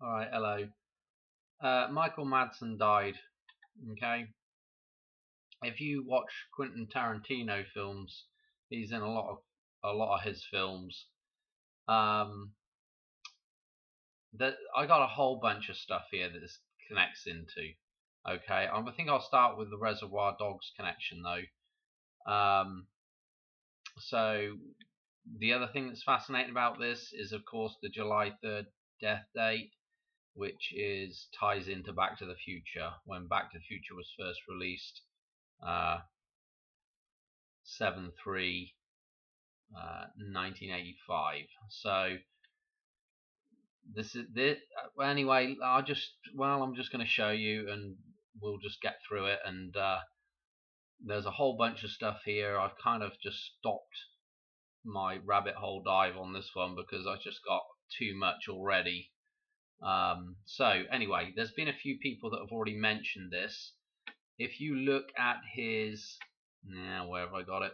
Alright, hello. Michael Madsen died. Okay. If you watch Quentin Tarantino films, he's in a lot of his films. That I got a whole bunch of stuff here that this connects into. Okay, I think I'll start with the Reservoir Dogs connection though. So the other thing that's fascinating about this is, of course, the July 3rd death date, which ties into Back to the Future, when Back to the Future was first released, 7/3, 1985. So this is this. Well, anyway, I'm just going to show you, and we'll just get through it. And there's a whole bunch of stuff here. I've kind of just stopped my rabbit hole dive on this one because I just got too much already. So anyway, there's been a few people that have already mentioned this. If you look at his, where have I got it?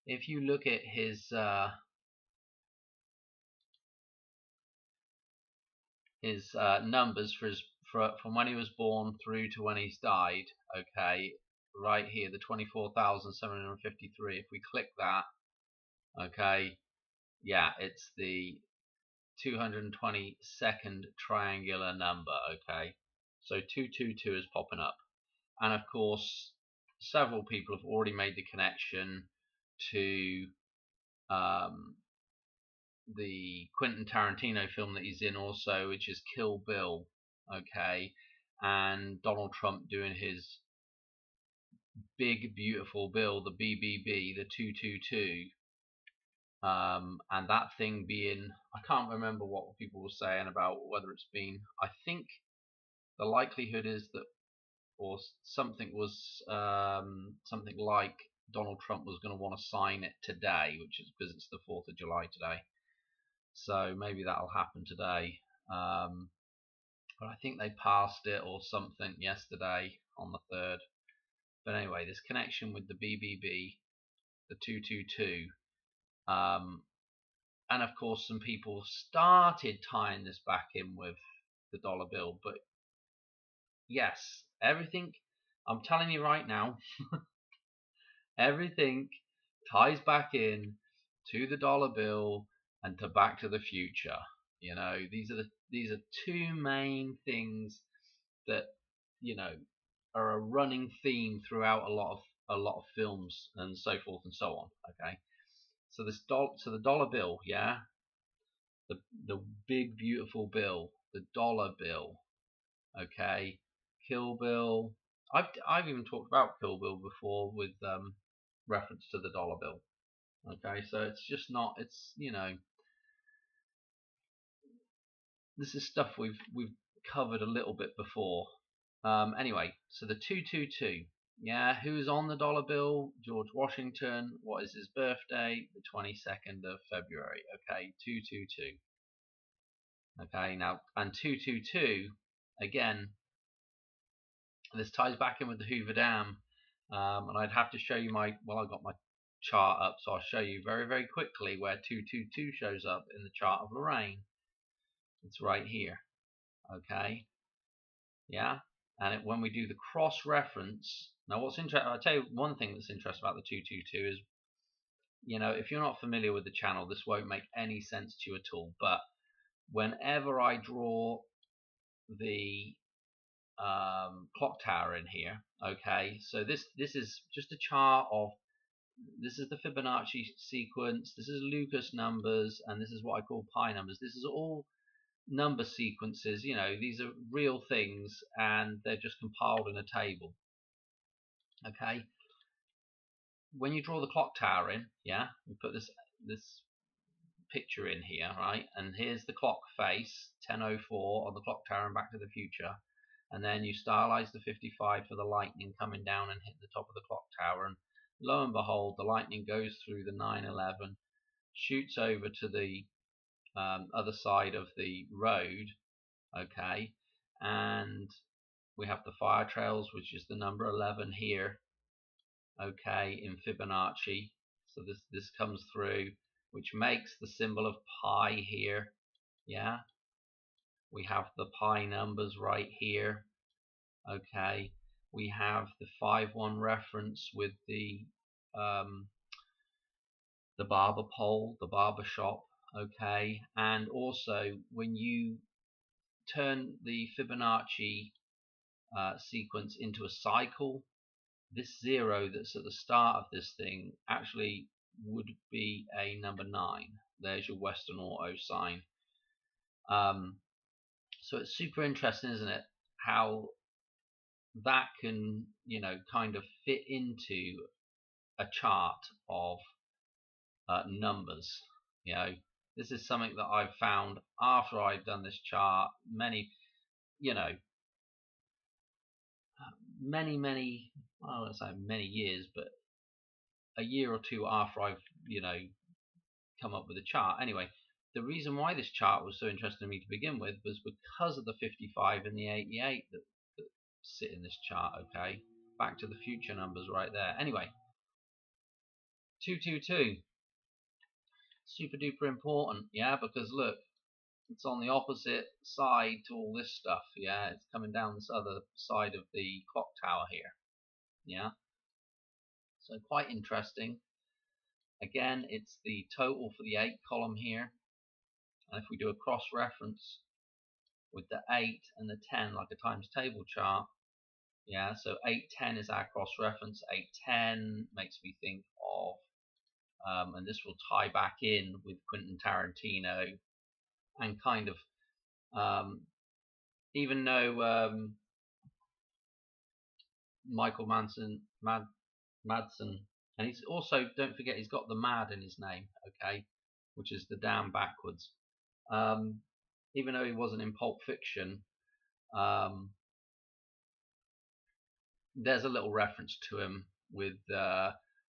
If you look at his numbers from when he was born through to when he's died, okay, right here, the 24,753. If we click that, okay, yeah, it's the 222nd triangular number. Okay, so 222 is popping up, and of course several people have already made the connection to the Quentin Tarantino film that he's in also, which is Kill Bill. Okay, and Donald Trump doing his big beautiful bill, the BBB, the 222. And that thing being, I can't remember what people were saying about whether it's been, I think the likelihood is that, or something was something like Donald Trump was going to want to sign it today, which is because it's the 4th of July today. So maybe that'll happen today. But I think they passed it or something yesterday on the 3rd. But anyway, this connection with the BBB, the 222, and of course some people started tying this back in with the dollar bill. But yes, everything, I'm telling you right now, everything ties back in to the dollar bill and to Back to the Future. You know, these are two main things that, you know, are a running theme throughout a lot of films and so forth and so on. Okay, so the dollar bill, yeah, the big beautiful bill, the dollar bill. Okay, Kill Bill. I've even talked about Kill Bill before with reference to the dollar bill. Okay, so it's just not. It's, you know, this is stuff we've covered a little bit before. Anyway, so the 222. Yeah, who's on the dollar bill? George Washington. What is his birthday? The 22nd of February. Okay, 222. Okay, now, and 222 again. This ties back in with the Hoover Dam, and I'd have to show you I got my chart up, so I'll show you very, very quickly where 222 shows up in the chart of Lorraine. It's right here. Okay, yeah, and when we do the cross reference, now what's interesting, I'll tell you one thing that's interesting about the 222 is, you know, if you're not familiar with the channel, this won't make any sense to you at all, but whenever I draw the clock tower in here, okay, so this is just a chart of, this is the Fibonacci sequence, this is Lucas numbers, and this is what I call pi numbers. This is all number sequences, you know, these are real things, and they're just compiled in a table. Okay, when you draw the clock tower in, yeah, we put this picture in here, right, and here's the clock face, 10:04 on the clock tower and Back to the Future, and then you stylize the 55 for the lightning coming down and hit the top of the clock tower, and lo and behold, the lightning goes through the 9/11, shoots over to the other side of the road. Okay, and we have the fire trails, which is the number 11 here. Okay, in Fibonacci, so this comes through, which makes the symbol of pi here. Yeah, We have the pi numbers right here. Okay, we have the 5-1 reference with the barber pole, the barber shop. Okay, and also when you turn the Fibonacci sequence into a cycle, this 0 that's at the start of this thing actually would be a number 9. There's your Western Auto sign. So it's super interesting, isn't it, how that can, kind of fit into a chart of numbers. This is something that I've found after I've done this chart many I won't say many years, but a year or two after I've come up with a chart. Anyway, the reason why this chart was so interesting to me to begin with was because of the 55 and the 88 that sit in this chart. Okay, Back to the Future numbers right there. Anyway, 222, super duper important, because look, it's on the opposite side to all this stuff. It's coming down this other side of the clock tower here. So quite interesting. Again, it's the total for the 8 column here, and if we do a cross reference with the 8 and the 10 like a times table chart, so 810 is our cross reference. 810 makes me think of and this will tie back in with Quentin Tarantino, and kind of even though Michael Madsen, and he's also, don't forget, he's got the mad in his name, okay, which is the down backwards. Even though he wasn't in Pulp Fiction, there's a little reference to him with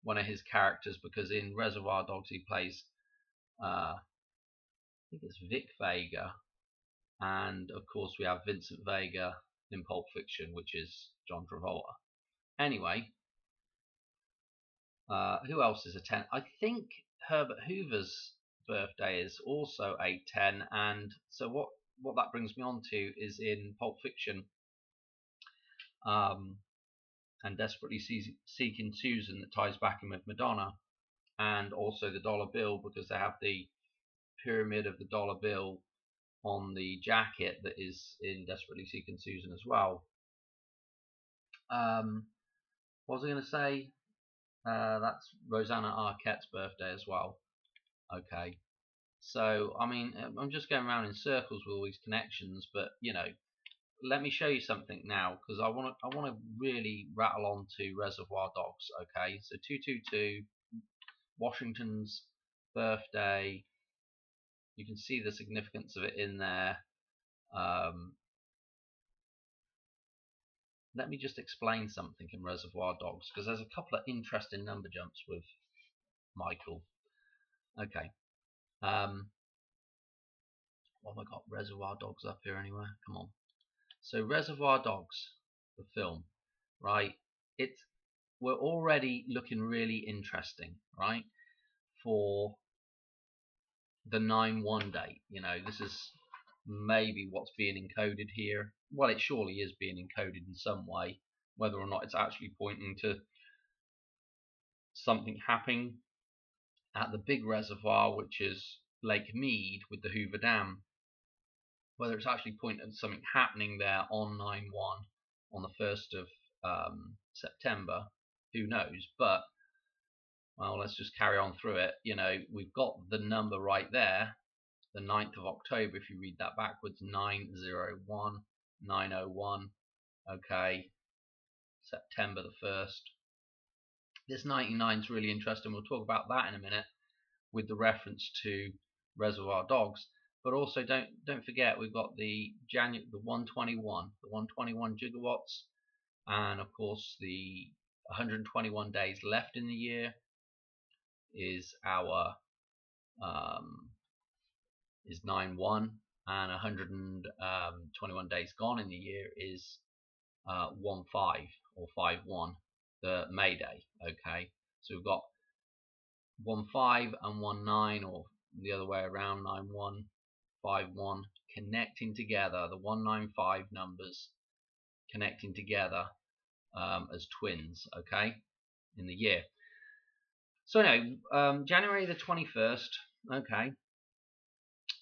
one of his characters, because in Reservoir Dogs he plays I think it's Vic Vega, and of course we have Vincent Vega in Pulp Fiction, which is John Travolta. Anyway, who else is a 10? I think Herbert Hoover's birthday is also 810, and so what that brings me on to is in Pulp Fiction and Desperately Seeking Susan, that ties back in with Madonna, and also the dollar bill, because they have the pyramid of the dollar bill on the jacket that is in Desperately Seeking Susan as well. What was I going to say? That's Rosanna Arquette's birthday as well. Okay, so I mean, I'm just going around in circles with all these connections, but let me show you something now, because I want to really rattle on to Reservoir Dogs. Okay, so 222, Washington's birthday. You can see the significance of it in there. Let me just explain something in Reservoir Dogs, because there's a couple of interesting number jumps with Michael. Okay. What have I got? Reservoir Dogs up here anywhere? Come on. So Reservoir Dogs, the film, right? We're already looking really interesting, right? For the 9/1 date. This is maybe what's being encoded here. Well, it surely is being encoded in some way, whether or not it's actually pointing to something happening at the big reservoir, which is Lake Mead with the Hoover Dam. Whether it's actually pointing to something happening there on 9/1 on the 1st of September, who knows? But well, let's just carry on through it. We've got the number right there, the 9th of October, if you read that backwards, 901, 901. Okay, September the 1st. This 99 is really interesting. We'll talk about that in a minute with the reference to Reservoir Dogs. But also don't forget, we've got the 121 gigawatts, and of course the 121 days left in the year is our is 9/1, and 121 days gone in the year is 1/5 or 5/1, the May Day. Okay, so we've got 1/5 and 1/9, or the other way around, 9/1, 151 connecting together, the 195 numbers connecting together as twins, okay, in the year. So anyway, January the 21st, okay,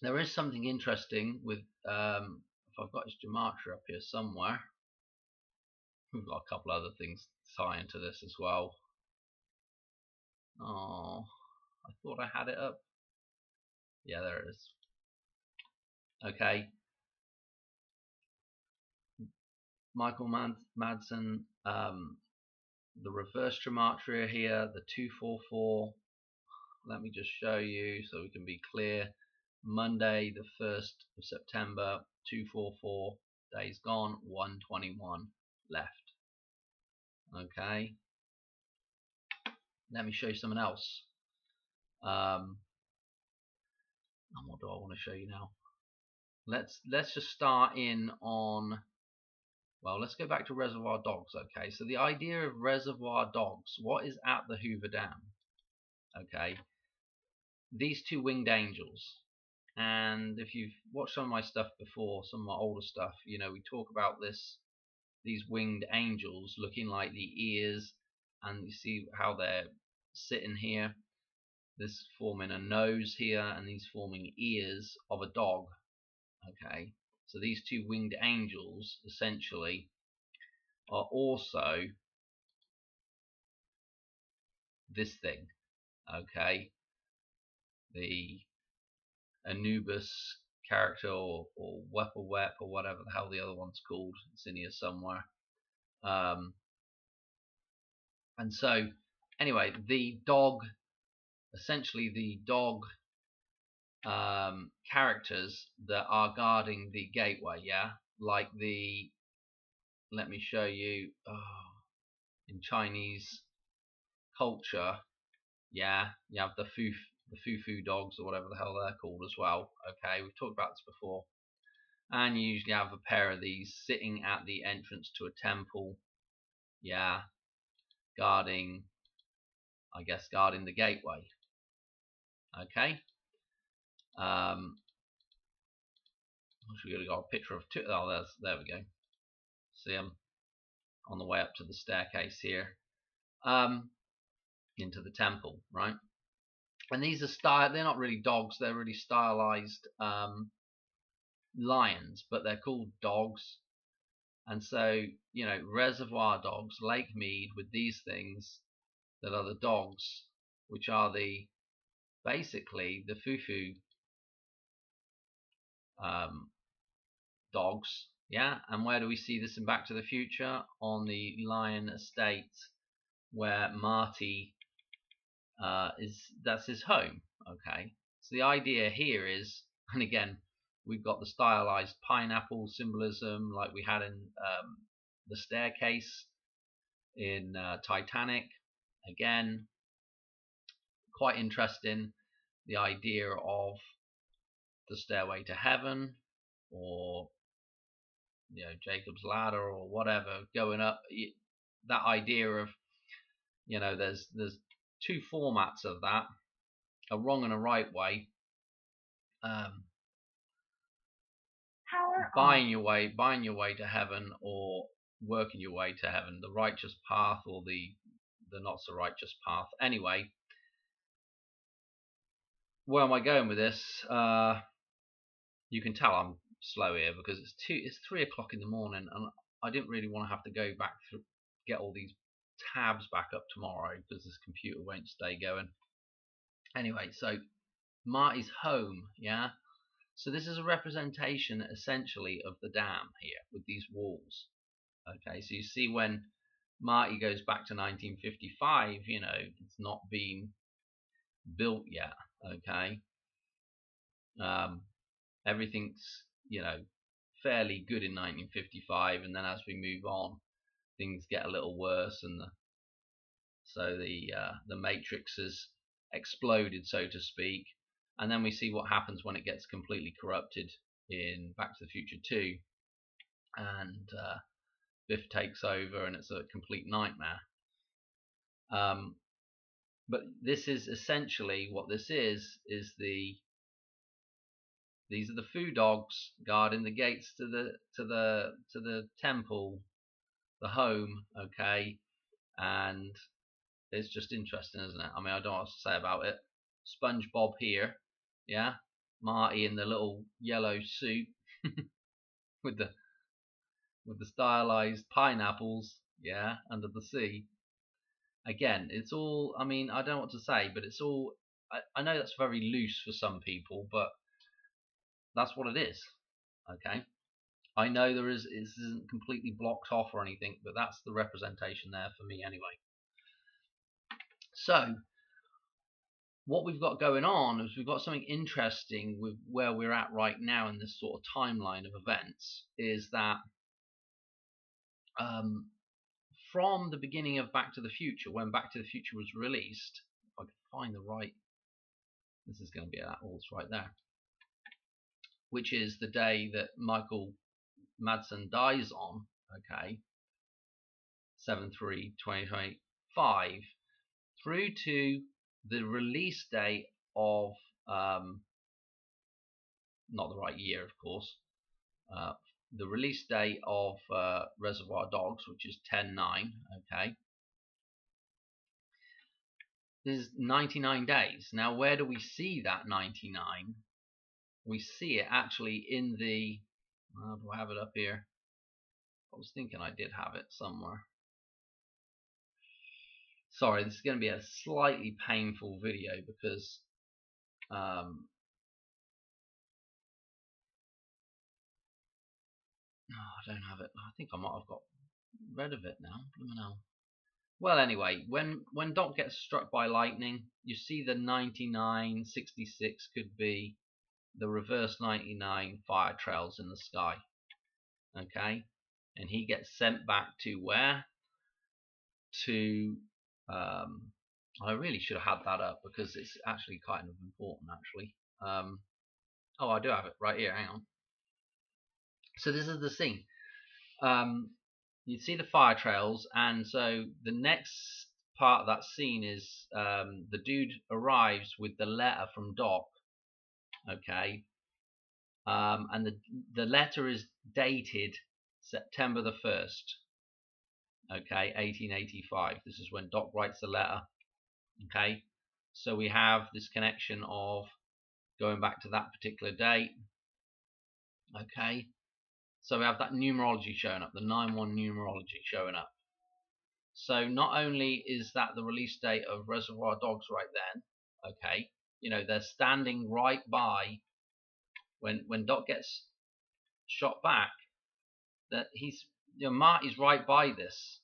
there is something interesting with, if I've got his gematria up here somewhere, we've got a couple other things tie into this as well. Oh, I thought I had it up. Yeah, there it is. Okay. Michael Madsen, the reverse gematria here, the 244. Let me just show you so we can be clear. Monday, the 1st of September, 244 days gone, 121 left. Okay. Let me show you something else. And what do I want to show you now? Let's just start in on, well, let's go back to Reservoir Dogs. Okay, so the idea of Reservoir Dogs, what is at the Hoover Dam? Okay, these two winged angels. And if you've watched some of my stuff before, some of my older stuff, you know, we talk about these winged angels looking like the ears, and you see how they're sitting here, this forming a nose here, and these forming ears of a dog. Okay, so these two winged angels essentially are also this thing. Okay, the Anubis character, or Wep or whatever the hell the other one's called. It's in here somewhere. And so anyway, the dog, essentially the dog characters that are guarding the gateway, yeah, like the, let me show you, in Chinese culture, yeah, you have the foo dogs, or whatever the hell they're called as well. Okay, we've talked about this before. And you usually have a pair of these sitting at the entrance to a temple, yeah, guarding, I guess, guarding the gateway. Okay. We got a picture of two. Oh, there we go. See them on the way up to the staircase here, into the temple, right? And these are they're not really dogs. They're really stylized lions, but they're called dogs. And so, you know, Reservoir Dogs, Lake Mead, with these things that are the dogs, which are the basically the foo dogs, yeah. And where do we see this in Back to the Future? On the lion estate, where Marty that's his home. Okay, so the idea here is, and again, we've got the stylized pineapple symbolism like we had in the staircase in Titanic. Again, quite interesting, the idea of the stairway to heaven, or, you know, Jacob's ladder, or whatever, going up. That idea of, you know, there's two formats of that, a wrong and a right way. Buying your way to heaven, or working your way to heaven, the righteous path or the not so righteous path. Anyway, where am I going with this? You can tell I'm slow here because it's 3 o'clock in the morning, and I didn't really want to have to go back through, get all these tabs back up tomorrow, because this computer won't stay going. Anyway, so Marty's home, yeah. So this is a representation essentially of the dam here with these walls. Okay, so you see when Marty goes back to 1955, you know, it's not been built yet. Okay, everything's, you know, fairly good in 1955, and then as we move on, things get a little worse, and the matrix has exploded, so to speak. And then we see what happens when it gets completely corrupted in Back to the Future 2, and Biff takes over, and it's a complete nightmare. But this is essentially what this is the these are the Foo dogs guarding the gates to the temple, the home. Okay, and it's just interesting, isn't it? I mean, I don't know what to say about it. SpongeBob here, yeah. Marty in the little yellow suit with the stylized pineapples, yeah, under the sea. Again, it's all. I mean, I don't know what to say, but it's all. I know that's very loose for some people, but that's what it is. Okay. I know this isn't completely blocked off or anything, but that's the representation there for me anyway. So what we've got going on is we've got something interesting with where we're at right now in this sort of timeline of events, is that from the beginning of Back to the Future, when Back to the Future was released, if I can find the right, this is going to be that, oh, it's right there, which is the day that Michael Madsen dies on, okay, 7/3/2025, through to the release date of, not the right year, of course, the release date of Reservoir Dogs, which is 10/9, okay. This is 99 days. Now, where do we see that 99? We see it actually in the, do I have it up here? I was thinking I did have it somewhere. Sorry, this is going to be a slightly painful video because I don't have it. I think I might have got rid of it now. Well, anyway, when Doc gets struck by lightning, you see the 9966 could be the reverse 99 fire trails in the sky. Okay, and he gets sent back to where? To I really should have had that up because it's actually kind of important, actually. Oh, I do have it right here. Hang on. So this is the scene. You see the fire trails, and so the next part of that scene is the dude arrives with the letter from Doc. Okay, and the letter is dated September the 1st. Okay, 1885. This is when Doc writes the letter. Okay, so we have this connection of going back to that particular date. Okay, so we have that numerology showing up, the 9-1 numerology showing up. So not only is that the release date of Reservoir Dogs right then, okay, you know, they're standing right by when Doc gets shot back, that he's, you know, Marty's right by this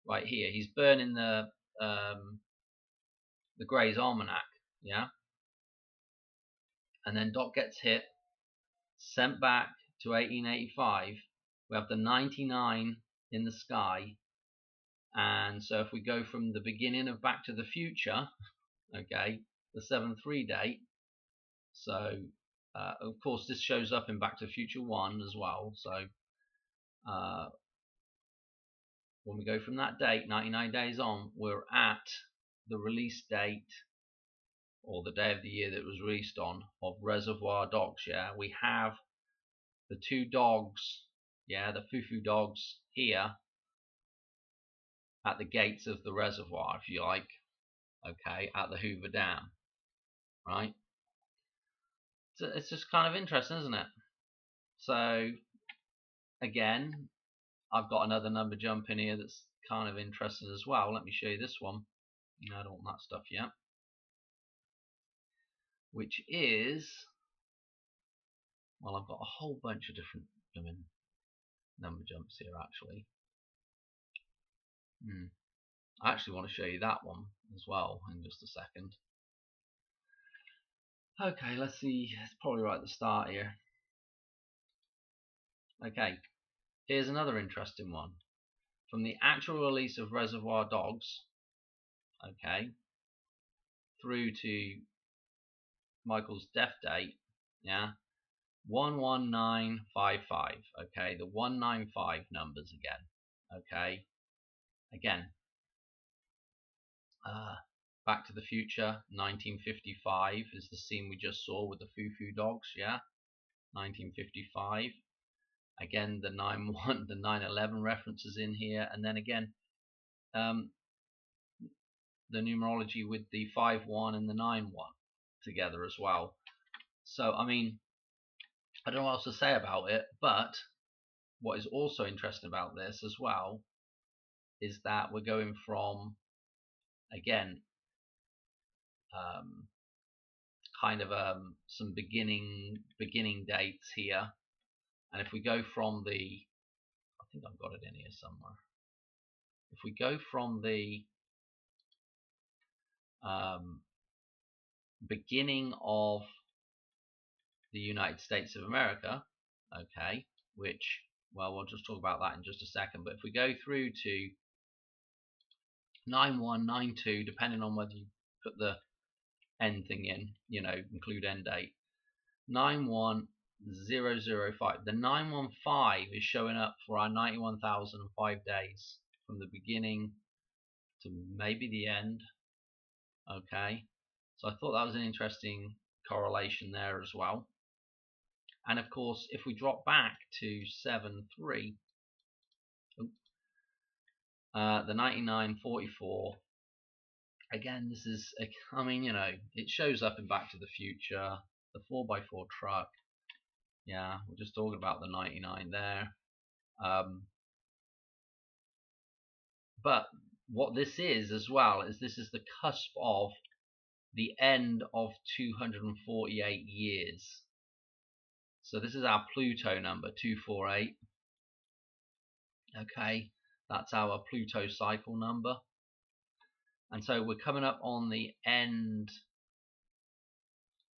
right here. He's burning the Gray's Almanac, yeah, and then Doc gets hit, sent back to 1885. We have the 99 in the sky, and so if we go from the beginning of Back to the Future, okay, the 7/3 date, so of course this shows up in Back to the Future 1 as well, so when we go from that date, 99 days on, we're at the release date, or the day of the year that it was released on, of Reservoir Dogs. Yeah, we have the two dogs, yeah, the Foo dogs here at the gates of the reservoir, if you like, okay, at the Hoover Dam, right? So it's just kind of interesting, isn't it? So again, I've got another number jump in here that's kind of interesting as well. Let me show you this one. No, I don't want that stuff yet. Which is, well, I've got a whole bunch of different number jumps here actually. I actually want to show you that one as well in just a second. Okay, let's see. It's probably right at the start here. Okay, here's another interesting one. From the actual release of Reservoir Dogs, okay, through to Michael's death date, yeah, 11955. Okay, the 195 numbers again. Okay, again, Back to the Future 1955 is the scene we just saw with the Foo dogs, yeah. 1955. Again, the 9/1, the 9/11 references in here, and then again, the numerology with the 5/1 and the 9/1 together as well. So, I mean, I don't know what else to say about it, but what is also interesting about this as well is that we're going from, again, kind of some beginning dates here, and if we go from the, I think I've got it in here somewhere. If we go from the beginning of the United States of America, okay, which, well, we'll just talk about that in just a second, but if we go through to 9/1, 9/2, depending on whether you put the end thing in, include end date, 9/1/005. The 915 is showing up for our 91,005 days from the beginning to maybe the end. Okay, so I thought that was an interesting correlation there as well. And of course, if we drop back to 7/3, the 9944, again, this is, I mean, it shows up in Back to the Future, the 4x4 truck. Yeah, we're just talking about the 99 there. But what this is as well is this is the cusp of the end of 248 years. So this is our Pluto number, 248. Okay, that's our Pluto cycle number. And so we're coming up on the end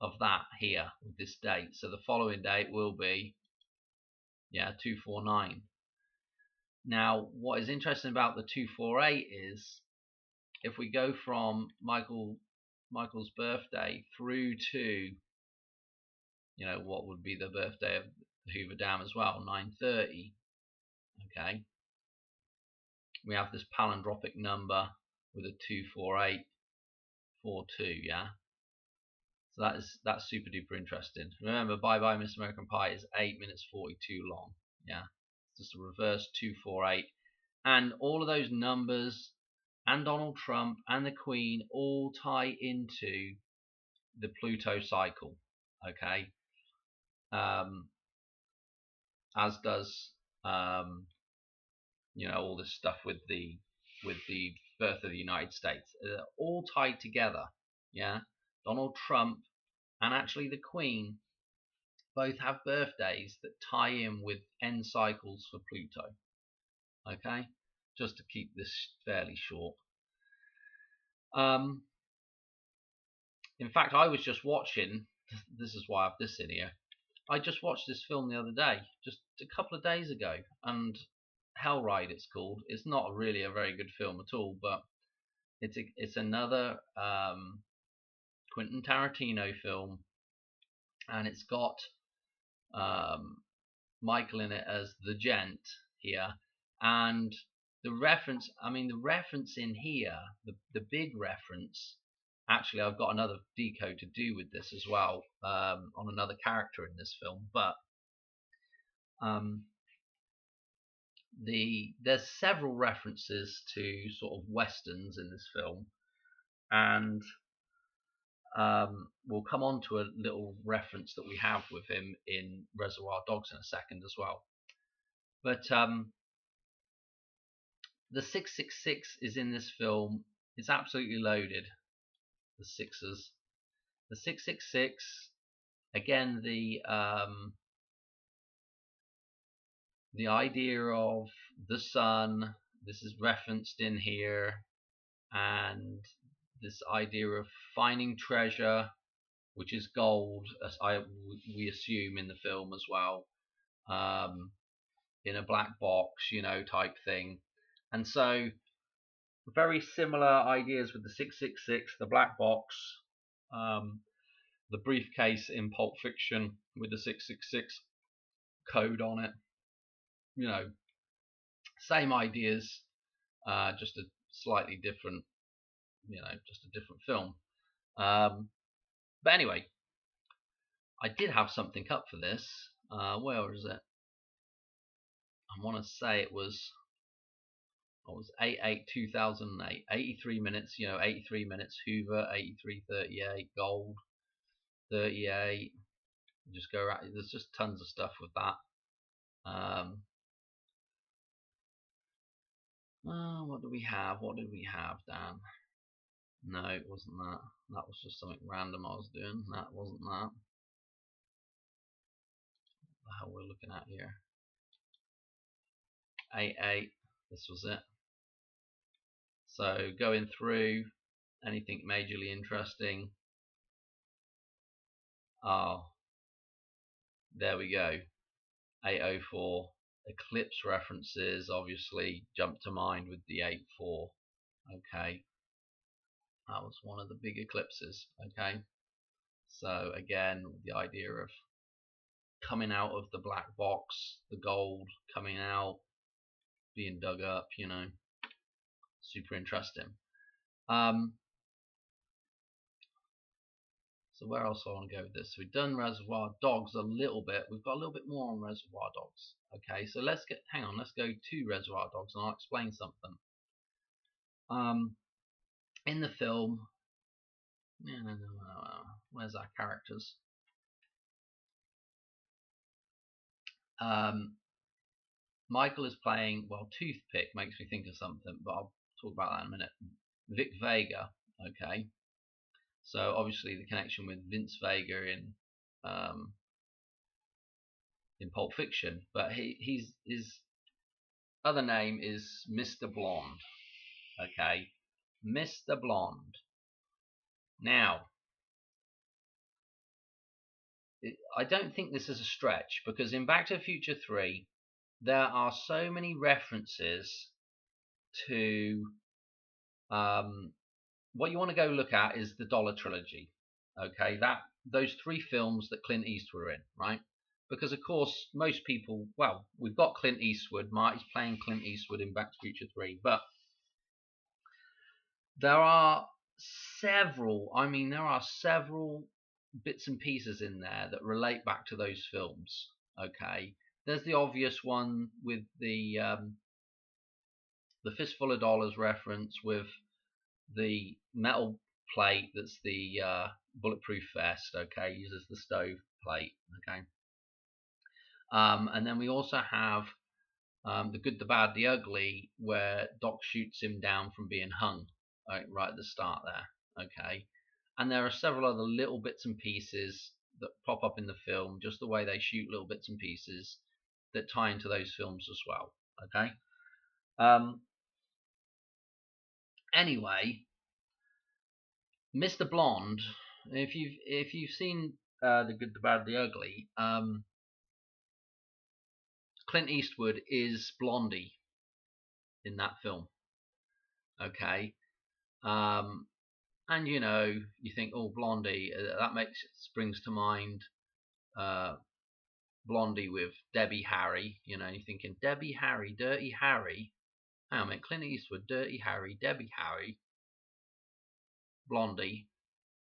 of that here with this date. So the following date will be, 249. Now, what is interesting about the 248 is if we go from Michael's birthday through to, what would be the birthday of the Hoover Dam as well, 9/30. Okay, we have this palindromic number with a 24842. Yeah, so that's super duper interesting. Remember, Bye Bye Miss American Pie is 8 minutes 42 long. Yeah, it's just a reverse 248, and all of those numbers and Donald Trump and the Queen all tie into the Pluto cycle. Okay, as does all this stuff with the birth of the United States. They're all tied together. Yeah, Donald Trump and actually the Queen both have birthdays that tie in with end cycles for Pluto. Okay, just to keep this fairly short. In fact, I was just watching, this is why I have this in here, I just watched this film the other day, just a couple of days ago, and Hell Ride it's called. It's not really a very good film at all, but it's another Quentin Tarantino film, and it's got Michael in it as the gent here, and the reference in here, the big reference, actually I've got another decode to do with this as well, on another character in this film, but there's several references to sort of westerns in this film, and we'll come on to a little reference that we have with him in Reservoir Dogs in a second as well. But the 666 is in this film. It's absolutely loaded. The sixes, the 666. Again, the idea of the sun. This is referenced in here, and this idea of finding treasure, which is gold, as we assume in the film as well, in a black box, type thing. And so very similar ideas with the 666, the black box, the briefcase in Pulp Fiction with the 666 code on it. Same ideas, just a slightly different, just a different film. But anyway, I did have something up for this. Where is it? I want to say it was 8/8/2008. 83 minutes, 83 minutes. Hoover, 83/38. Gold, 38. Just go around. There's just tons of stuff with that. What do we have? What did we have, Dan? No, it wasn't that. That was just something random I was doing. That wasn't that. What the hell we're looking at here? 8/8. This was it. So going through anything majorly interesting. Oh, there we go. 8/04. Eclipse references obviously jump to mind with the 8/4. Okay, that was one of the big eclipses. Okay, so again, the idea of coming out of the black box, the gold coming out, being dug up, super interesting. So where else do I want to go with this? So we've done Reservoir Dogs a little bit. We've got a little bit more on Reservoir Dogs. Okay, so let's go to Reservoir Dogs and I'll explain something. In the film, where's our characters? Michael is playing, Toothpick makes me think of something, but I'll talk about that in a minute. Vic Vega, okay. So obviously the connection with Vince Vega in Pulp Fiction, but his other name is Mr. Blonde, okay. Mr. Blonde. Now, I don't think this is a stretch, because in Back to the Future 3, there are so many references to what you want to go look at is the Dollar Trilogy. Okay, those 3 films that Clint Eastwood were in, right? Because of course most people, we've got Clint Eastwood. Marty's playing Clint Eastwood in Back to the Future 3, but there are several bits and pieces in there that relate back to those films. Okay, there's the obvious one with the Fistful of Dollars reference with the metal plate that's the bulletproof vest. Okay, uses the stove plate. Okay, and then we also have The Good, the Bad, the Ugly, where Doc shoots him down from being hung right at the start there. Okay, and there are several other little bits and pieces that pop up in the film, just the way they shoot little bits and pieces that tie into those films as well. Okay. Anyway, Mr. Blonde, if you've seen The Good, the Bad, the Ugly, Clint Eastwood is Blondie in that film. Okay, and you think, oh, Blondie, that springs to mind Blondie with Debbie Harry. You're thinking Debbie Harry, Dirty Harry. Hang on a minute, Clint Eastwood, Dirty Harry, Debbie Harry, Blondie,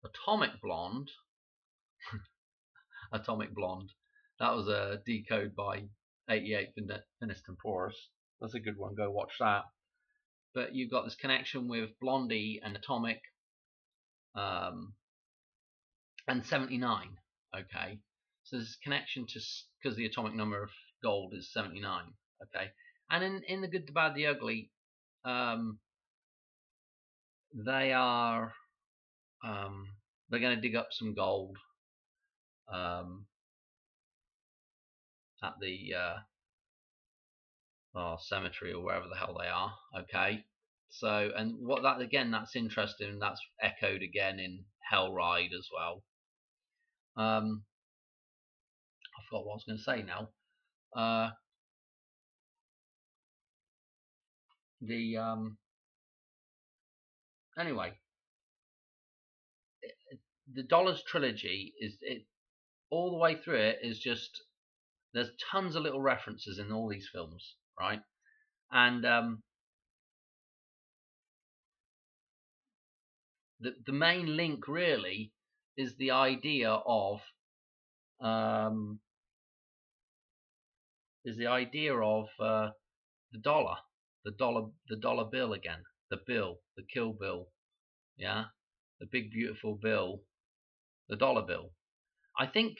Atomic Blonde. Atomic Blonde. That was a decode by 88 Finished and Porous. That's a good one. Go watch that. But you've got this connection with Blondie and Atomic, and 79. Okay, so there's a connection because the atomic number of gold is 79. Okay, and in The Good, the Bad, the Ugly, they are they're going to dig up some gold at the cemetery or wherever the hell they are. Okay, so and that's interesting. That's echoed again in Hell Ride as well. I forgot what I was going to say now. Anyway, the Dollars Trilogy is all the way through it is just, there's tons of little references in all these films, right? And the main link really is the idea of is the idea of the dollar, the dollar bill again, the bill, the kill bill, yeah, the big beautiful bill, the dollar bill. I think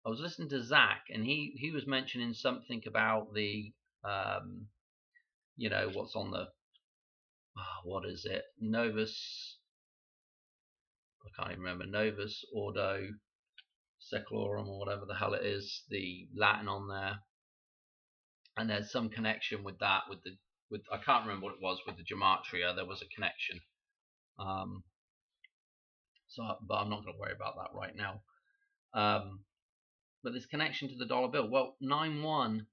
I was listening to Zach, and he was mentioning something about the what's on the what is it, Novus, I can't even remember, Novus Ordo Seclorum or whatever the hell it is, the Latin on there, and there's some connection with that, with I can't remember what it was, with the gematria. There was a connection, but I'm not going to worry about that right now. But this connection to the dollar bill, well, 9-1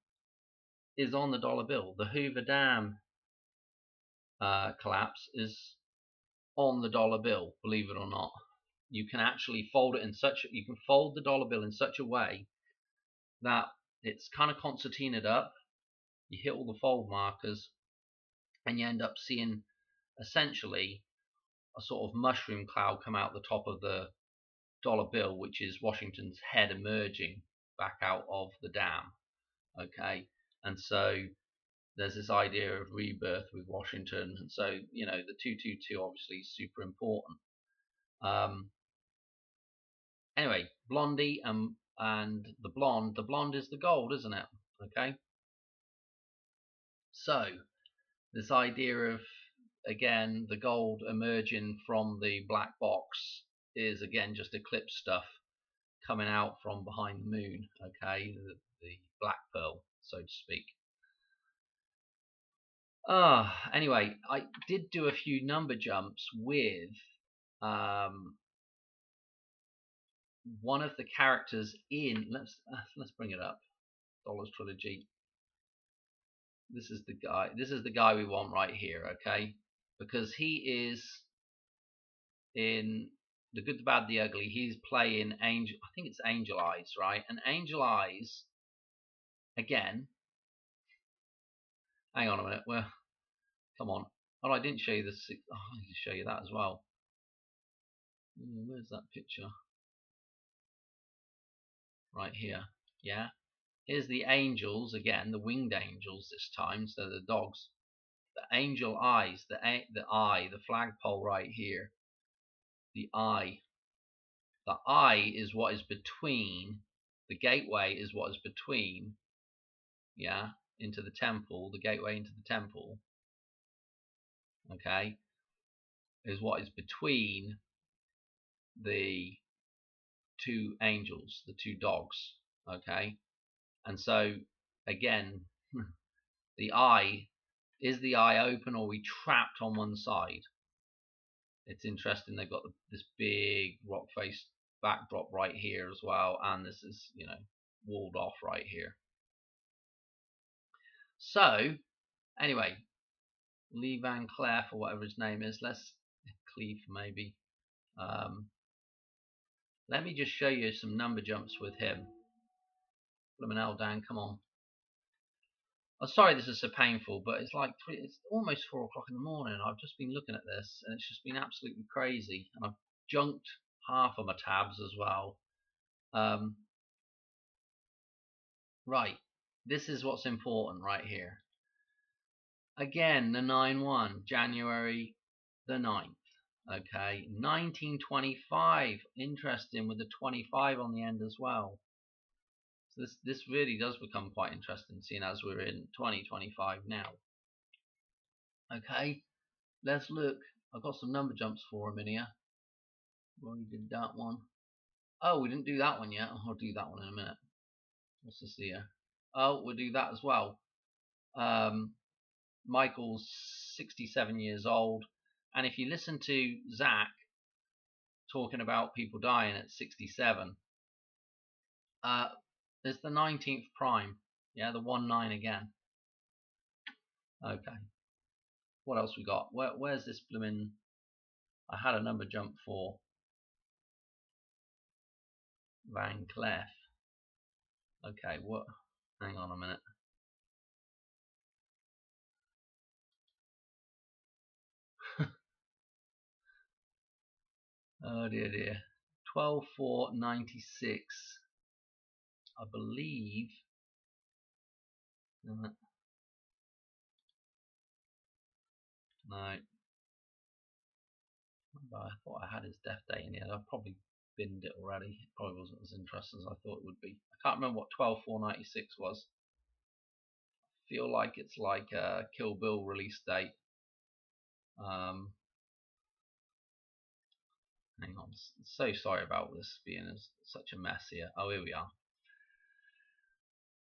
is on the dollar bill. The Hoover Dam collapse is on the dollar bill, believe it or not. You can actually fold it you can fold the dollar bill in such a way that it's kind of concertinaed up. You hit all the fold markers, and you end up seeing essentially a sort of mushroom cloud come out the top of the dollar bill, which is Washington's head emerging back out of the dam. Okay, and so there's this idea of rebirth with Washington, and so the 222 obviously is super important. Anyway, Blondie and the blonde is the gold, isn't it? Okay, so this idea of, again, the gold emerging from the black box is again just eclipse stuff coming out from behind the moon. Okay, the black pearl, so to speak. Anyway, I did do a few number jumps with one of the characters in, let's bring it up, Dollars Trilogy. This is the guy we want right here, okay? Because he is in The Good, the Bad, the Ugly. He's playing Angel, I think it's Angel Eyes, right? And Angel Eyes, again, hang on a minute, well, come on. Oh, I didn't show you this. Oh, I need to show you that as well. Where's that picture? Right here, yeah. Here's the angels again, the winged angels this time, so the dogs. The angel eyes, the eye, the flagpole right here. The eye. The eye is what is between. The gateway is what is between. Yeah, into the temple. The gateway into the temple. Okay, is what is between the two angels, the two dogs. Okay, and so again, the eye. Is the eye open, or are we trapped on one side? It's interesting. They've got this big rock face backdrop right here as well, and this is walled off right here. So anyway, Lee Van Cleef, or whatever his name is, let's Cleef maybe. Let me just show you some number jumps with him. Blooming hell, Dan, come on. I'm sorry this is so painful, but it's almost 4 o'clock in the morning. I've just been looking at this, and it's just been absolutely crazy. And I've junked half of my tabs as well. Right, this is what's important right here. Again, the 9-1, January the 9th. Okay, 1925. Interesting, with the 25 on the end as well. So this really does become quite interesting, seeing as we're in 2025 now. Okay, let's look. I've got some number jumps for him in here. We already did that one. Oh, we didn't do that one yet. I'll do that one in a minute. What's this here? Oh, we'll do that as well. Michael's 67 years old, and if you listen to Zach talking about people dying at 67, there's the 19th prime, yeah, the 1-9 again. Okay, what else we got? Where's this blooming? I had a number jump for Van Cleef. Okay, what? Hang on a minute. Oh dear. 12-4-96. I believe. No, I thought I had his death date in here. I've probably binned it already. It probably wasn't as interesting as I thought it would be. I can't remember what 12/4/96 was. I feel like it's like a Kill Bill release date. Hang on. So sorry about this being such a mess here. Oh, here we are.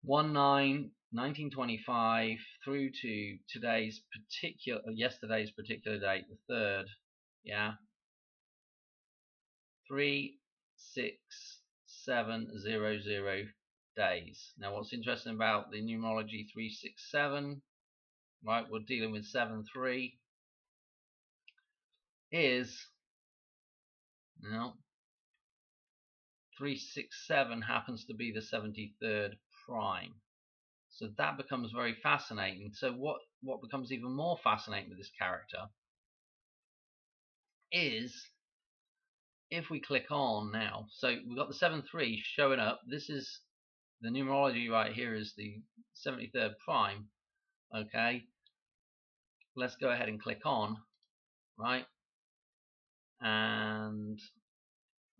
1/9/1925 through to yesterday's particular date, the 3rd. Yeah. 36700 days. Now, what's interesting about the numerology 367, right? We're dealing with 7/3. Is 367 happens to be the 73rd prime. So that becomes very fascinating. So what becomes even more fascinating with this character is if we click on now. So we've got the 7/3 showing up. This is the numerology right here is the 73rd prime. Okay. Let's go ahead and click on, right? And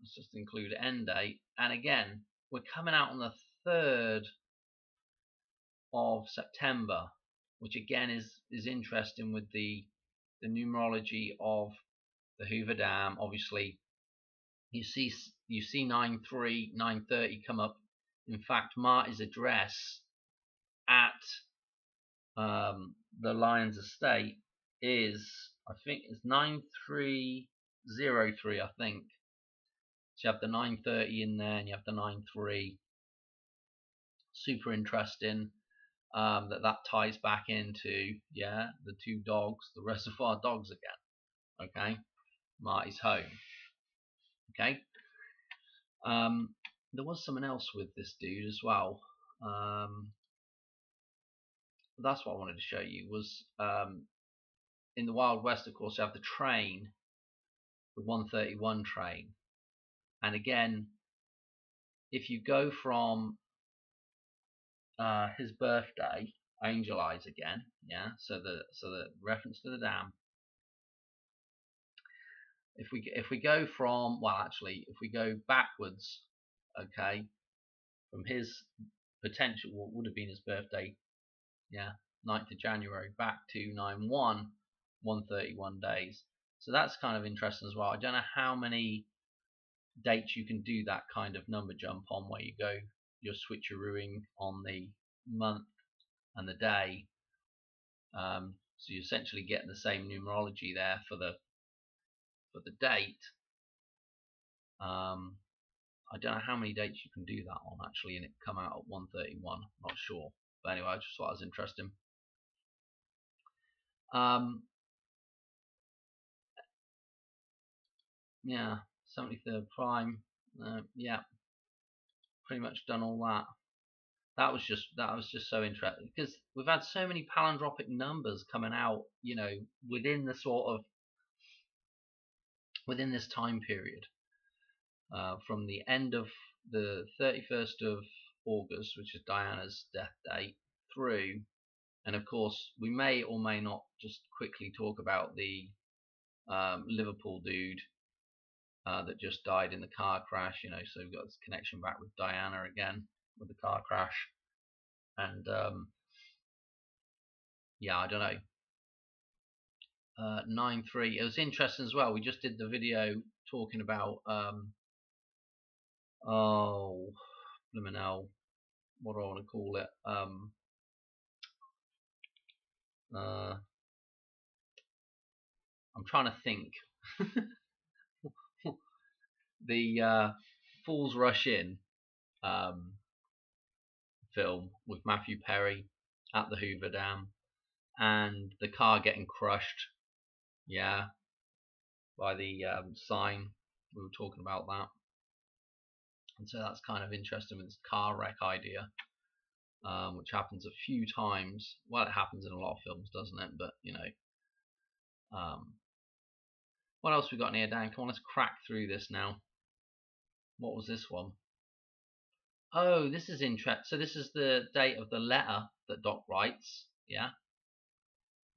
let's just include end date. And again, we're coming out on the 3rd of September, which again is interesting with the numerology of the Hoover Dam. Obviously, you see 9/3, 9/30 come up. In fact, Marty's address at the Lions Estate is, I think it's 9303. I think. So you have the 9/30 in there, and you have the 9/3. Super interesting. That ties back into the two dogs, the Reservoir dogs again. Okay, Marty's home. Okay, there was someone else with this dude as well. That's what I wanted to show you was in the Wild West. Of course, you have the train, the 131 train, and again, if you go from his birthday, Angel Eyes again, so the reference to the dam. If we go from, if we go backwards, okay, from his potential, what would have been his birthday, 9th of January, back to 9/1, 131 days. So that's kind of interesting as well. I don't know how many dates you can do that kind of number jump on, where you go, you're switcherooing on the month and the day. So you're essentially getting the same numerology there for the date. I don't know how many dates you can do that on actually, and it come out at 131. I'm not sure, but anyway, I just thought it was interesting. Yeah, 73rd prime. Pretty much done all that. That was just so interesting because we've had so many palindromic numbers coming out, within the sort of within this time period, from the end of the 31st of August, which is Diana's death date, through, and of course we may or may not just quickly talk about the Liverpool dude that just died in the car crash. So we've got this connection back with Diana again with the car crash, and I don't know. 9/3. It was interesting as well. We just did the video talking about blimmin' hell, what do I want to call it? I'm trying to think. The Fools Rush In film with Matthew Perry at the Hoover Dam, and the car getting crushed, by the sign. We were talking about that, and so that's kind of interesting with this car wreck idea, which happens a few times. Well, it happens in a lot of films, doesn't it? But what else we got in here, Dan? Come on, let's crack through this now. What was this one? Oh, this is interesting. So this is the date of the letter that Doc writes. Yeah,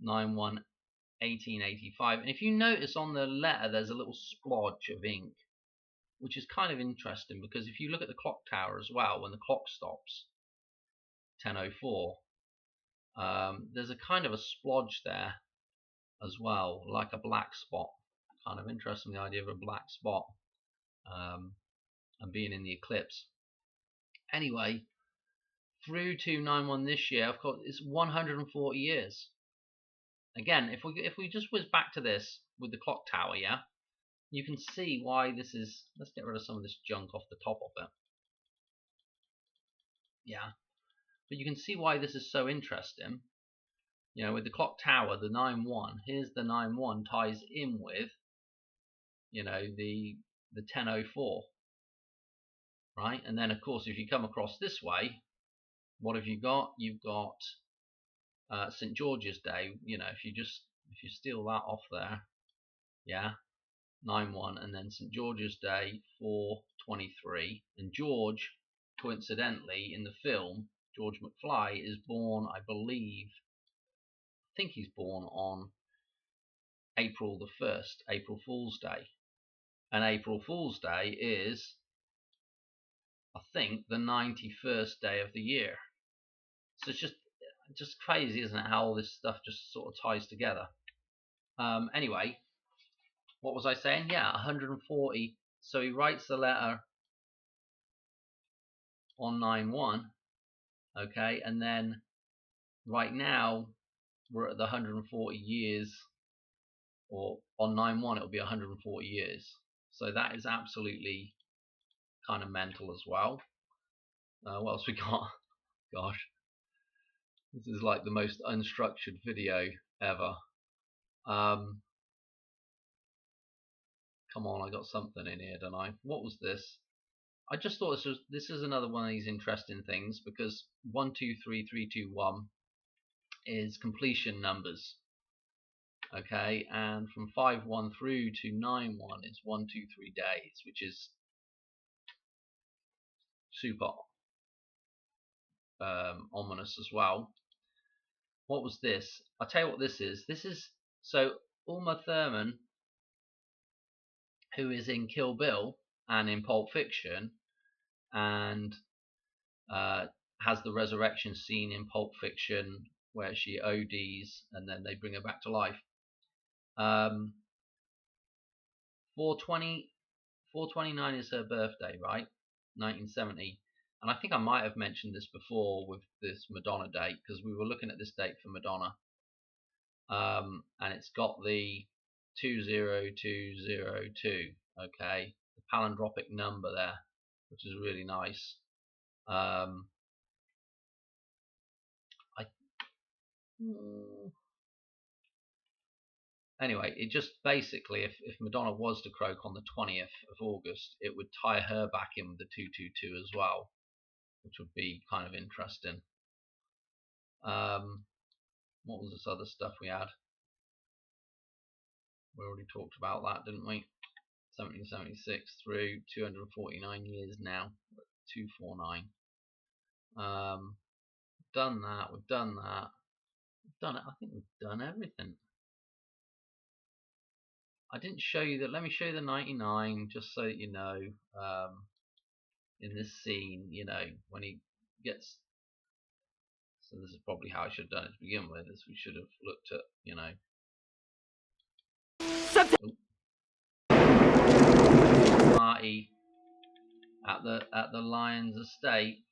9/1/1885. And if you notice on the letter, there's a little splodge of ink, which is kind of interesting because if you look at the clock tower as well, when the clock stops, 10:04, there's a kind of a splodge there as well, like a black spot. Kind of interesting, the idea of a black spot and being in the eclipse. Anyway, through to 9/1 this year, of course, it's 140 years. Again, if we just whiz back to this with the clock tower, yeah, you can see why this is. Let's get rid of some of this junk off the top of it. Yeah, but you can see why this is so interesting. You know, with the clock tower, the 9/1. Here's the 9/1 ties in with, you know, the 10:04, right? And then of course, if you come across this way, what have you got? You've got St. George's Day. You know, if you steal that off there, yeah, 9/1, and then St. George's Day 4/23. And George, coincidentally, in the film, George McFly is born, I think he's born on April the 1st, April Fool's Day. And April Fool's Day is, I think, the 91st day of the year. So it's just crazy, isn't it, how all this stuff just sort of ties together. Anyway, what was I saying? Yeah, 140. So he writes the letter on 9/1, okay, and then right now we're at the 140 years, or on 9/1 it'll be 140 years. So that is absolutely kind of mental as well. What else we got? Gosh, this is like the most unstructured video ever. Come on, I got something in here, don't I? What was this? I just thought this is another one of these interesting things because 1, 2, 3, 3, 2, 1 is completion numbers. Okay, and from 5/1 through to 9/1 is 1, 2, 3 days, which is super ominous as well. What was this? I'll tell you what this is. This is so Uma Thurman, who is in Kill Bill and in Pulp Fiction, and has the resurrection scene in Pulp Fiction where she ODs and then they bring her back to life. 4/29 is her birthday, right? 1970. And I think I might have mentioned this before with this Madonna date because we were looking at this date for Madonna. And it's got the 20202, okay, the palindromic number there, which is really nice. Anyway, it just basically, if Madonna was to croak on the 20th of August, it would tie her back in with the 222 as well, which would be kind of interesting. What was this other stuff we had? We already talked about that, didn't we? 1776 through 249 years now, 249. Done that. We've done that. We've done it. I think we've done everything. I didn't show you that. Let me show you the 99, just so that you know. In this scene, you know, when he gets. So this is probably how I should have done it to begin with. Is we should have looked at, you know. Party at the Lions estate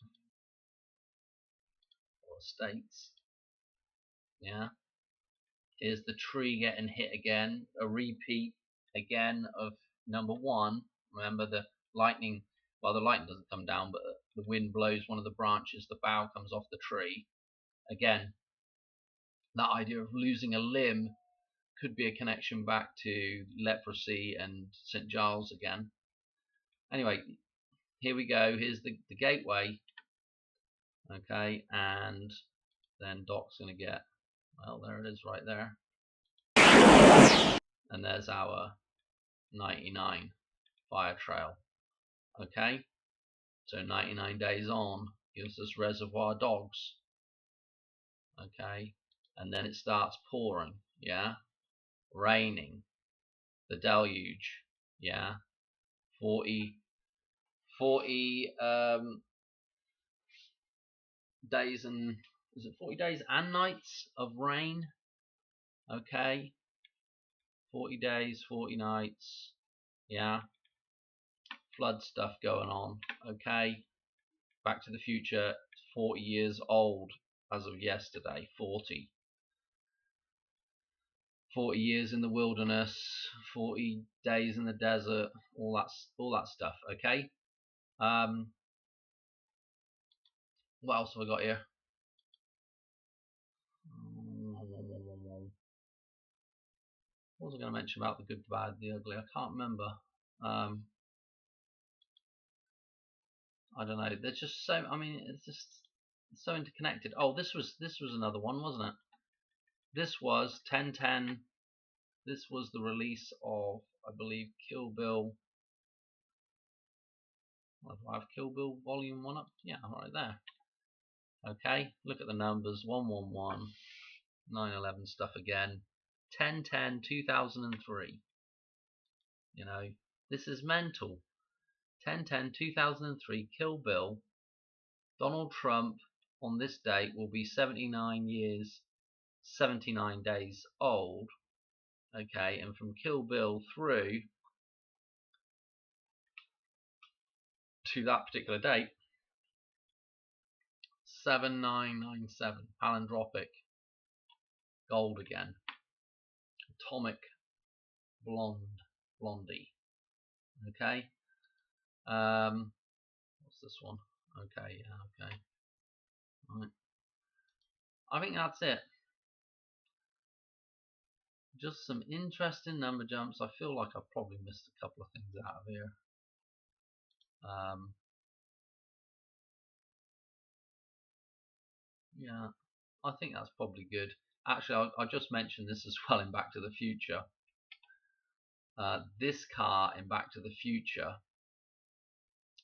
or estates. Yeah. Here's the tree getting hit again. A repeat again of number 1. Remember the lightning. Well, the lightning doesn't come down, but the wind blows one of the branches. The bough comes off the tree. Again, that idea of losing a limb could be a connection back to leprosy and St. Giles again. Anyway, here we go. Here's the gateway. Okay, and then Doc's going to get, well, there it is right there. And there's our 99 fire trail. Okay, So 99 days on gives us Reservoir Dogs. Okay, and then it starts pouring, yeah, raining, the deluge, yeah, 40 days and, is it 40 days and nights of rain? Okay, 40 days, 40 nights, yeah, flood stuff going on. Okay, Back to the Future, 40 years old as of yesterday. 40 years in the wilderness, 40 days in the desert, all that stuff. Okay, what else have I got here? What was I going to mention about the good, the bad, the ugly? I can't remember. I don't know. There's just so. I mean, it's just so interconnected. Oh, this was another one, wasn't it? This was 10/10. This was the release of, I believe, Kill Bill. What do I have? Kill Bill Volume 1 up? Yeah, right there. Okay, look at the numbers. 111, 9/11 stuff again. 10/10/2003. You know, this is mental. 10/10/2003. Kill Bill. Donald Trump on this date will be 79 years, 79 days old. Okay, and from Kill Bill through to that particular date, 7997, palindropic, gold again, atomic blondie. Okay, what's this one? Okay, yeah, okay. Right. I think that's it. Just some interesting number jumps. I feel like I've probably missed a couple of things out of here. Yeah, I think that's probably good. Actually, I just mentioned this as well in Back to the Future. This car in Back to the Future,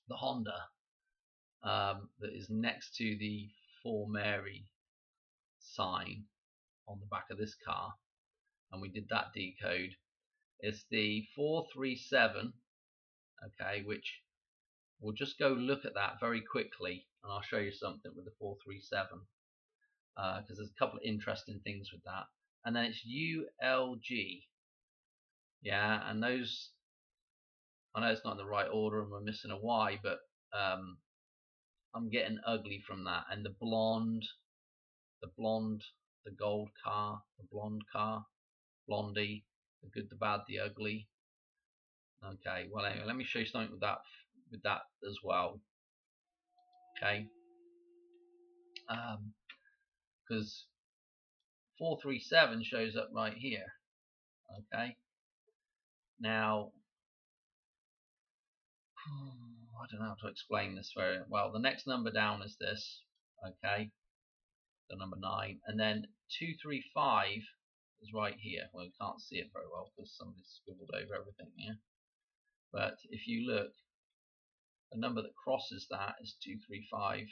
the Honda, that is next to the For Mary sign on the back of this car, and we did that decode. It's the 437, okay, which we'll just go look at that very quickly, and I'll show you something with the 437, because there's a couple of interesting things with that. And then it's ULG, yeah, and those, I know it's not in the right order and we're missing a Y, but I'm getting ugly from that. And the blonde, the gold car, the blonde car, blondie, the good, the bad, the ugly. Okay, well anyway, let me show you something with that as well. Okay, because 437 shows up right here. Okay, now I don't know how to explain this very well. The next number down is this. Okay, the number 9, and then 235 is right here. Well, you can't see it very well because somebody's scribbled over everything here. But if you look, the number that crosses that is 235.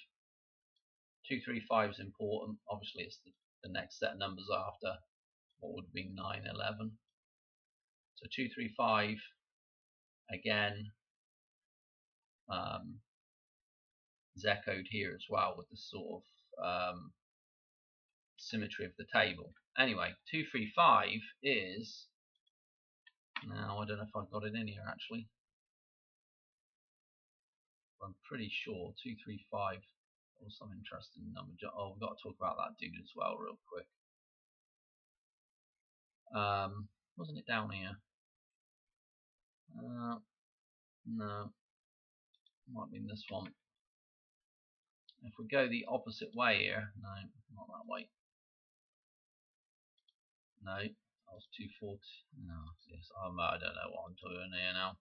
235 is important. Obviously, it's the next set of numbers after what would be 9/11. So 235 again is echoed here as well with the sort of symmetry of the table. Anyway, 235 is, now I don't know if I've got it in here actually. I'm pretty sure 235 was some interesting number. Oh, we've got to talk about that dude as well real quick. Wasn't it down here? No, might be in this one. If we go the opposite way here, no, not that way. No, that was 240. No, yes, I don't know what I'm doing here now.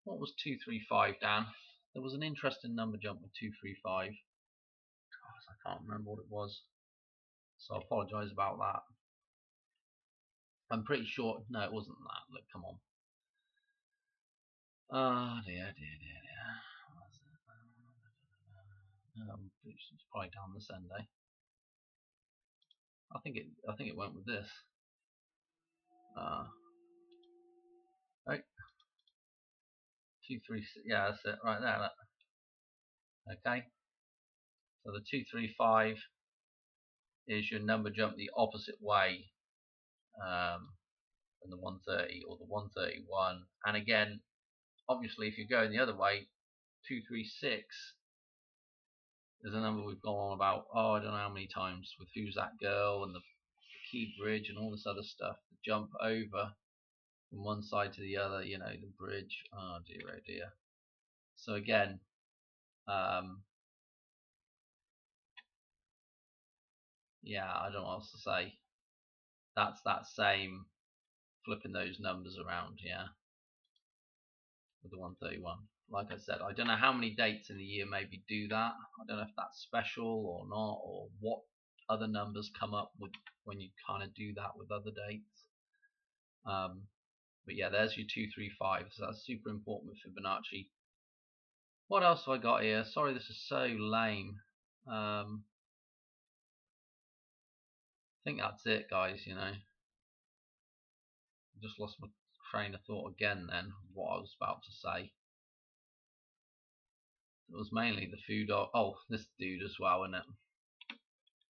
What was 235, Dan? There was an interesting number jump with 235. Gosh, I can't remember what it was, so I apologise about that. I'm pretty sure. No, it wasn't that. Look, come on. Oh dear. It's probably down this end, eh? I think it went with this. Right, 2 3 6, yeah, that's it right there. Look. Okay, so the 2 3 5 is your number jump the opposite way than the 130 or the 131. And again, obviously, if you're going the other way, 236 is a number we've gone on about, I don't know how many times, with Who's That Girl and the key bridge and all this other stuff. The jump over from one side to the other, you know, the bridge. Oh dear. So again, yeah, I don't know what else to say. That's that same flipping those numbers around, yeah, with the 131. Like I said, I don't know how many dates in the year maybe do that. I don't know if that's special or not, or what other numbers come up with when you kind of do that with other dates. But yeah, there's your 235. So that's super important with Fibonacci. What else have I got here? Sorry, this is so lame. I think that's it, guys. You know, I just lost my train of thought again. Then what I was about to say. It was mainly the food. Oh, this dude as well, isn't it?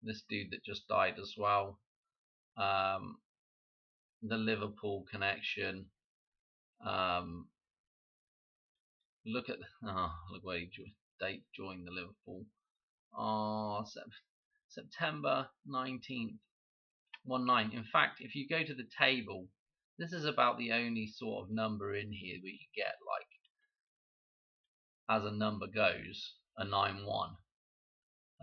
This dude that just died as well. The Liverpool connection. Look where he joined the Liverpool. Oh, September 19th, 19. In fact, if you go to the table, this is about the only sort of number in here we can get, like, as a number goes, a 9-1.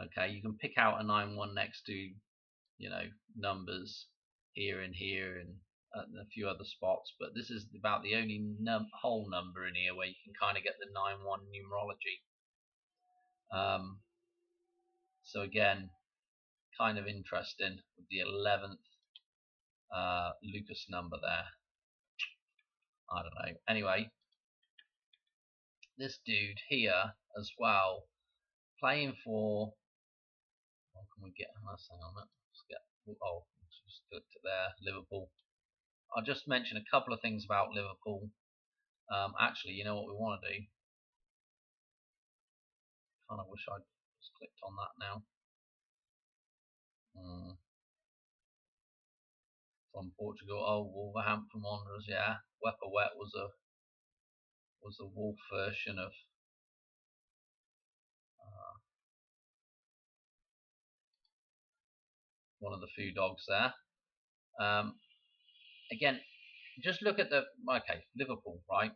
Okay, you can pick out a 9-1 next to, you know, numbers here and here and a few other spots, but this is about the only whole number in here where you can kind of get the 9-1 numerology. So again, kind of interesting with the 11th Lucas number there. I don't know. Anyway, this dude here as well, playing for. What can we get? Let's hang on. Let's get. Oh, just looked at there. Liverpool. I'll just mention a couple of things about Liverpool. Actually, you know what we want to do? Kind of wish I'd just clicked on that now. From Portugal. Oh, Wolverhampton Wanderers. Yeah, Wepa Wet was a Wolf version of one of the foo dogs there. Again, just look at Liverpool, right?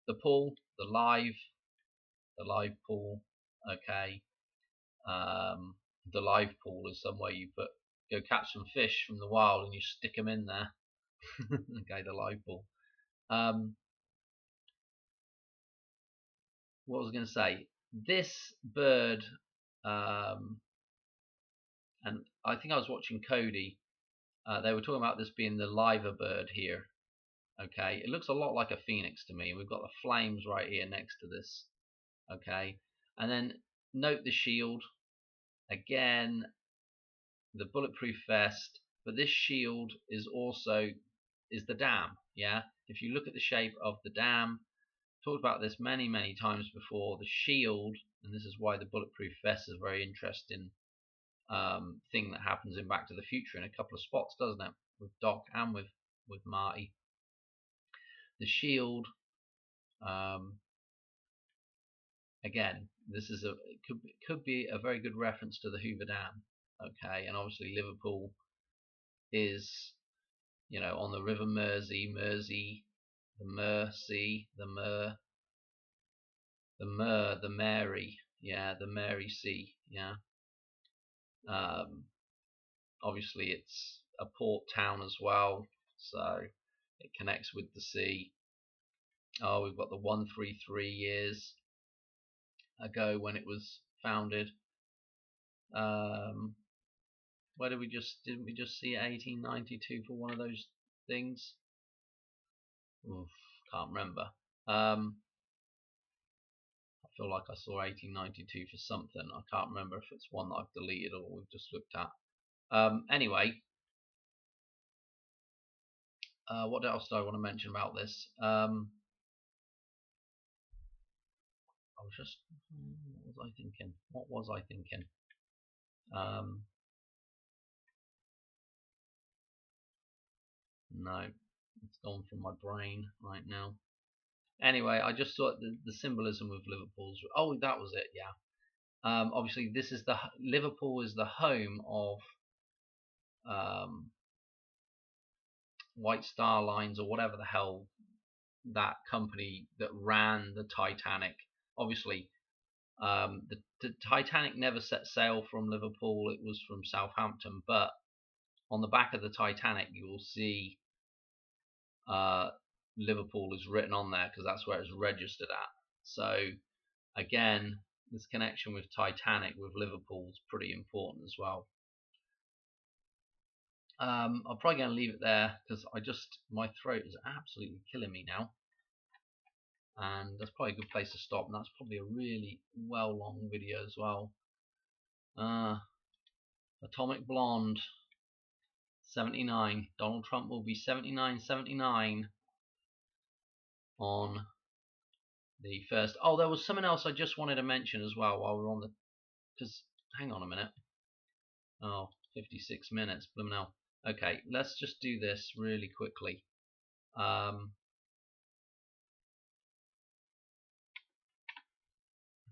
The pool, the live pool. Okay, the live pool is somewhere you go catch some fish from the wild and you stick them in there. Okay, the live pool. What was I going to say? This bird, and I think I was watching Cody. They were talking about this being the liver bird here. Okay, it looks a lot like a phoenix to me. We've got the flames right here next to this. Okay, and then note the shield again, the bulletproof vest, but this shield is the dam. Yeah, if you look at the shape of the dam, talked about this many times before. The shield, and this is why the bulletproof vest is a very interesting thing that happens in Back to the Future in a couple of spots, doesn't it? With Doc and with Marty. The shield, again, this is could be a very good reference to the Hoover Dam. Okay, and obviously Liverpool is, you know, on the River Mersey, the Mersey, the Mary, yeah, the Mary Sea, yeah. Obviously it's a port town as well, so it connects with the sea. Oh, we've got the 133 years ago when it was founded. Where didn't we just see 1892 for one of those things? Oof, can't remember. I feel like I saw 1892 for something. I can't remember if it's one that I've deleted or we've just looked at. Anyway, what else do I want to mention about this? I was just, what was I thinking? What was I thinking? No, it's gone from my brain right now. Anyway, I just thought the symbolism of Liverpool's. Oh, that was it. Yeah. Obviously, this is Liverpool is the home of White Star Lines, or whatever the hell that company that ran the Titanic. Obviously, the Titanic never set sail from Liverpool. It was from Southampton. But on the back of the Titanic, you will see Liverpool is written on there because that's where it's registered at. So again, this connection with Titanic with Liverpool is pretty important as well. I'm probably going to leave it there because my throat is absolutely killing me now, and that's probably a good place to stop. And that's probably a really long video as well. Atomic Blonde 79. Donald Trump will be 79 on the first. Oh, there was something else I just wanted to mention as well while we're on the. Because hang on a minute. Oh, 56 minutes. Blooming hell. Okay, let's just do this really quickly. I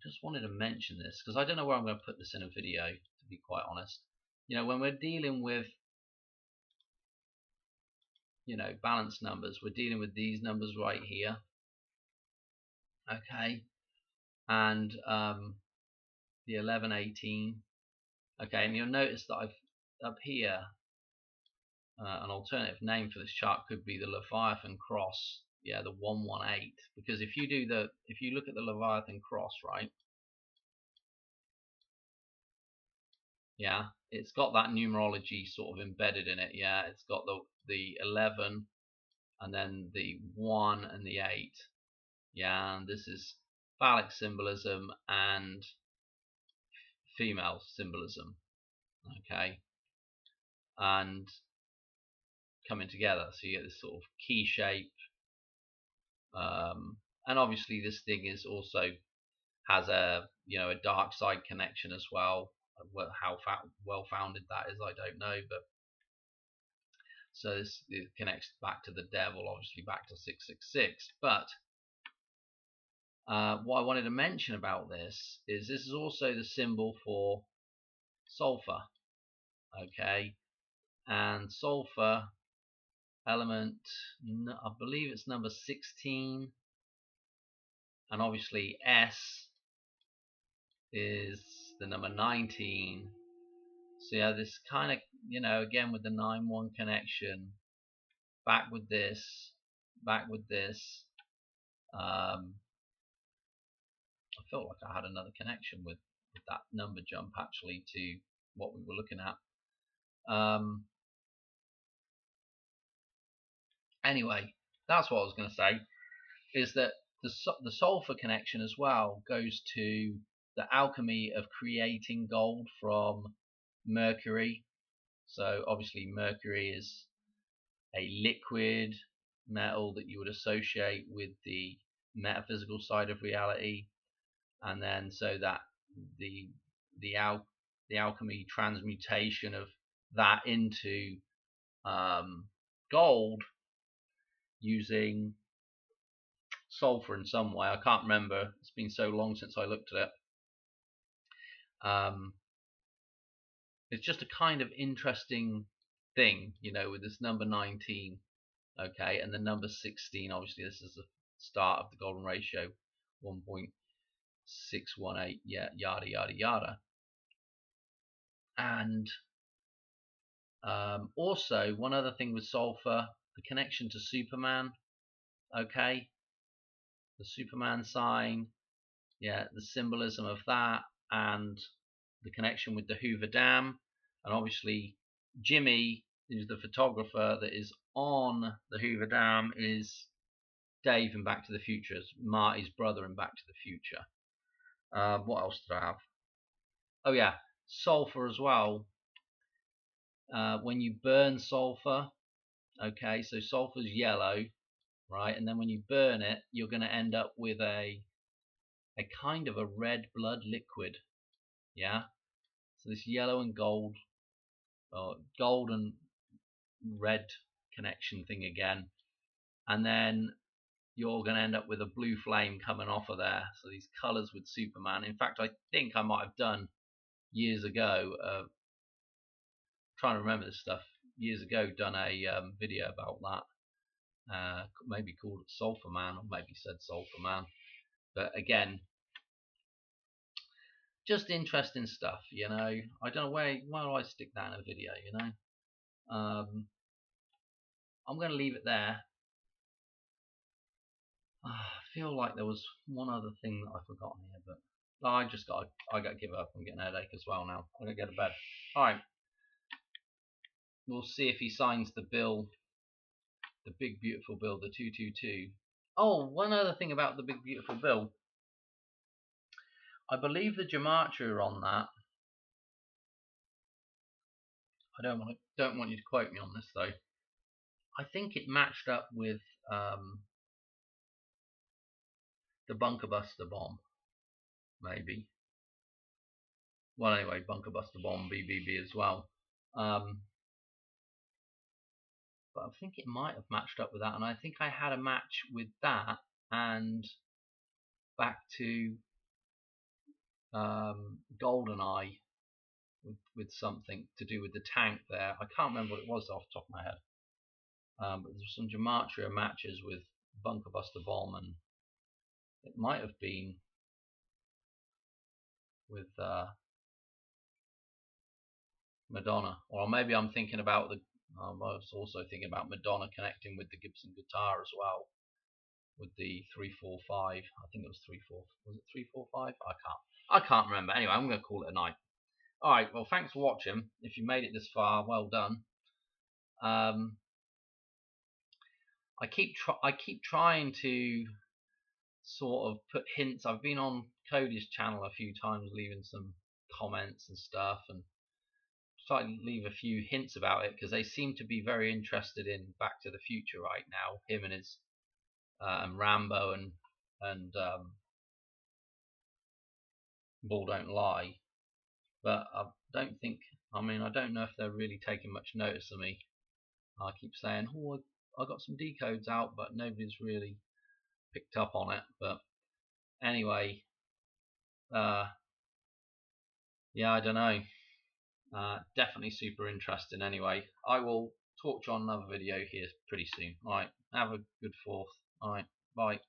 just wanted to mention this because I don't know where I'm going to put this in a video, to be quite honest. You know, when we're dealing with, you know, balanced numbers, we're dealing with these numbers right here. Okay, and the 1118. Okay, and you'll notice that I've up here an alternative name for this chart could be the Leviathan cross. Yeah, the 118, because if you look at the Leviathan cross, right? Yeah, it's got that numerology sort of embedded in it. Yeah, it's got the 11 and then the 1 and the 8. Yeah, and this is phallic symbolism and female symbolism. Okay, and coming together, so you get this sort of key shape. And obviously this thing is also has a a dark side connection as well. How well founded that is, I don't know, but so it connects back to the devil, obviously back to 666. But what I wanted to mention about this is also the symbol for sulfur. Okay, and sulfur element, I believe it's number 16, and obviously S is the number 19. So yeah, this kind of, again with the 9-1 connection, back with this. I felt like I had another connection with that number jump actually to what we were looking at. Anyway, that's what I was going to say, is that the sulfur connection as well goes to the alchemy of creating gold from mercury. So obviously mercury is a liquid metal that you would associate with the metaphysical side of reality, and then so that the alchemy transmutation of that into gold using sulfur in some way. I can't remember, it's been so long since I looked at it. It's just a kind of interesting thing, with this number 19, okay, and the number 16. Obviously this is the start of the golden ratio, 1.618, yeah, yada yada yada. And also one other thing with sulfur, the connection to Superman. Okay, the Superman sign, yeah, the symbolism of that, and the connection with the Hoover Dam. And obviously Jimmy, who's the photographer that is on the Hoover Dam, is Dave in Back to the Future, Marty's brother in Back to the Future. What else did I have? Oh yeah, sulfur as well. When you burn sulfur, okay, so sulfur's yellow, right? And then when you burn it, you're going to end up with a kind of a red blood liquid, yeah. So this yellow and gold, or gold and red connection thing again, and then you're going to end up with a blue flame coming off of there. So these colors with Superman. In fact, I think I might have done years ago, trying to remember this stuff, years ago, done a video about that, maybe called it Sulfur Man, or maybe said Sulfur Man. But again, just interesting stuff, you know. I don't know why do I stick that in a video, you know. I'm going to leave it there. I feel like there was one other thing that I've forgotten here, but I got to give up. I'm getting a headache as well now. I'm going to go to bed. All right. We'll see if he signs the bill, the big beautiful bill, the 222. Oh, one other thing about the big beautiful bill. I believe the gematria on that. I don't want you to quote me on this though. I think it matched up with the Bunker Buster bomb, maybe. Well, anyway, Bunker Buster bomb, BBB as well. But I think it might have matched up with that, and I think I had a match with that and back to GoldenEye with something to do with the tank there. I can't remember what it was off the top of my head. But there's some gematria matches with Bunker Buster bomb, and it might have been with Madonna, or maybe I'm thinking about I was also thinking about Madonna connecting with the Gibson guitar as well, with the 345. I think it was 34. Was it 345? I can't remember. Anyway, I'm going to call it a night. All right. Well, thanks for watching. If you made it this far, well done. I keep trying to sort of put hints. I've been on Cody's channel a few times, leaving some comments and stuff, and trying to leave a few hints about it because they seem to be very interested in Back to the Future right now. Him and his and Rambo and Ball Don't Lie. But I don't think. I mean, I don't know if they're really taking much notice of me. I keep saying, "Oh, I got some decodes out," but nobody's really picked up on it. But anyway, yeah, I don't know. Definitely super interesting. Anyway, I will talk to you on another video here pretty soon. Alright, have a good 4th. Alright, bye.